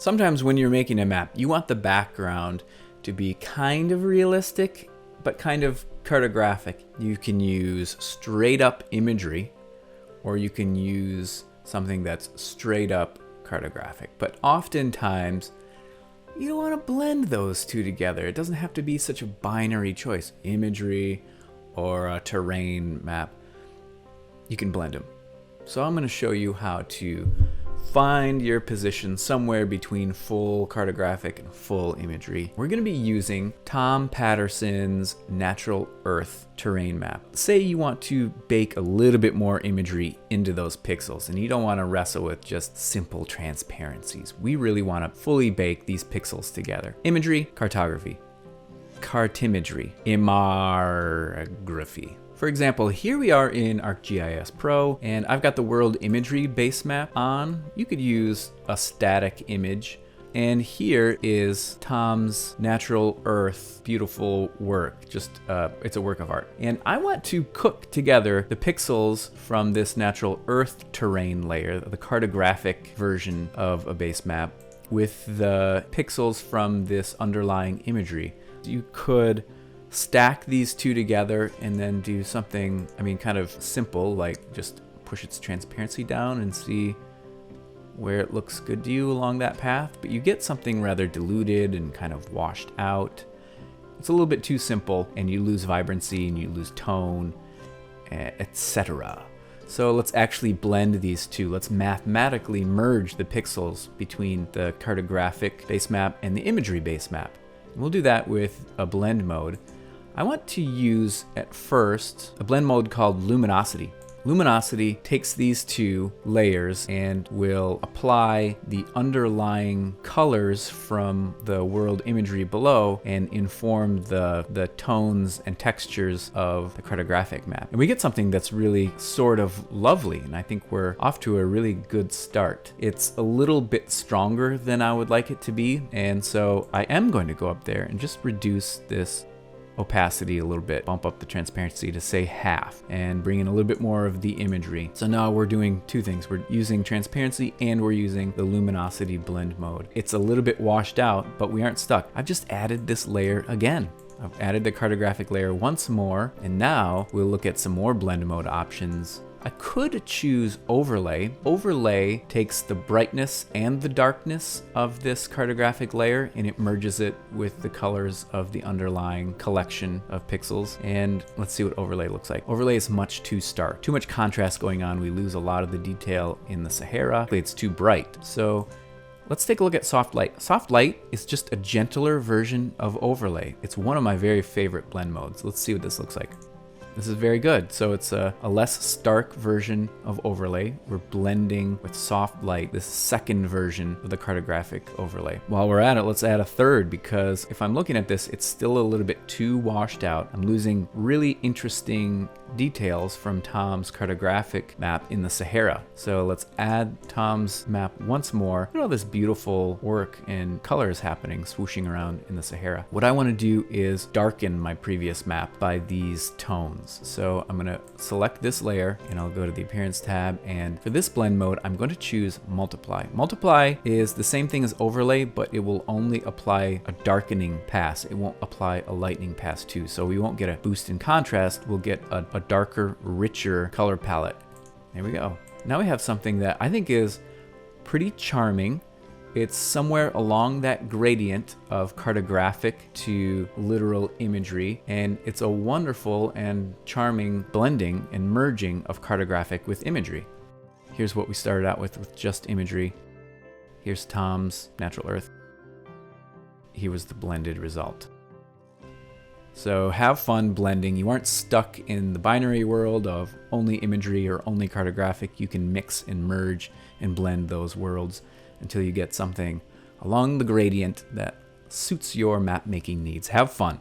Sometimes when you're making a map, you want the background to be kind of realistic, but kind of cartographic. You can use straight up imagery, or you can use something that's straight up cartographic. But oftentimes, you don't want to blend those two together. It doesn't have to be such a binary choice, imagery or a terrain map. You can blend them. So I'm going to show you how to find your position somewhere between full cartographic and full imagery. We're going to be using Tom Patterson's Natural Earth terrain map. Say you want to bake a little bit more imagery into those pixels and you don't want to wrestle with just simple transparencies. We really want to fully bake these pixels together. Imagery, cartography. Cartimagery, Imagery. For example, here we are in ArcGIS Pro, and I've got the world imagery base map on. You could use a static image. And here is Tom's Natural Earth beautiful work. Just, it's a work of art. And I want to cook together the pixels from this Natural Earth terrain layer, the cartographic version of a base map, with the pixels from this underlying imagery. You could stack these two together and then do something, kind of simple, like just push its transparency down and see where it looks good to you along that path. But you get something rather diluted and kind of washed out. It's a little bit too simple, and you lose vibrancy and you lose tone, etc. So let's actually blend these two. Let's mathematically merge the pixels between the cartographic base map and the imagery base map. And we'll do that with a blend mode. I want to use, at first, a blend mode called luminosity. Luminosity takes these two layers and will apply the underlying colors from the world imagery below and inform the tones and textures of the cartographic map. And we get something that's really sort of lovely, and I think we're off to a really good start. It's a little bit stronger than I would like it to be, and so I am going to go up there and just reduce this opacity a little bit, bump up the transparency to say half, and bring in a little bit more of the imagery. So now we're doing two things. We're using transparency and we're using the luminosity blend mode. It's a little bit washed out, but we aren't stuck. I've just added this layer again. I've added the cartographic layer once more, and now we'll look at some more blend mode options. I could choose overlay. Overlay takes the brightness and the darkness of this cartographic layer and it merges it with the colors of the underlying collection of pixels. And let's see what overlay looks like. Overlay is much too stark. Too much contrast going on. We lose a lot of the detail in the Sahara. It's too bright. So let's take a look at soft light. Soft light is just a gentler version of overlay. It's one of my very favorite blend modes. Let's see what this looks like. This is very good. So it's a less stark version of overlay. We're blending with soft light, this second version of the cartographic overlay. While we're at it, let's add a third, because if I'm looking at this, it's still a little bit too washed out. I'm losing really interesting details from Tom's cartographic map in the Sahara. So let's add Tom's map once more. Look at all this beautiful work and colors happening, swooshing around in the Sahara. What I want to do is darken my previous map by these tones. So I'm going to select this layer and I'll go to the appearance tab, and for this blend mode I'm going to choose multiply. Multiply is the same thing as overlay, but it will only apply a darkening pass. It won't apply a lightening pass too. So we won't get a boost in contrast, we'll get a darker, richer color palette. There we go. Now we have something that I think is pretty charming. It's somewhere along that gradient of cartographic to literal imagery, and it's a wonderful and charming blending and merging of cartographic with imagery. Here's what we started out with just imagery. Here's Tom's Natural Earth. Here was the blended result. So have fun blending. You aren't stuck in the binary world of only imagery or only cartographic. You can mix and merge and blend those worlds until you get something along the gradient that suits your map making needs. Have fun.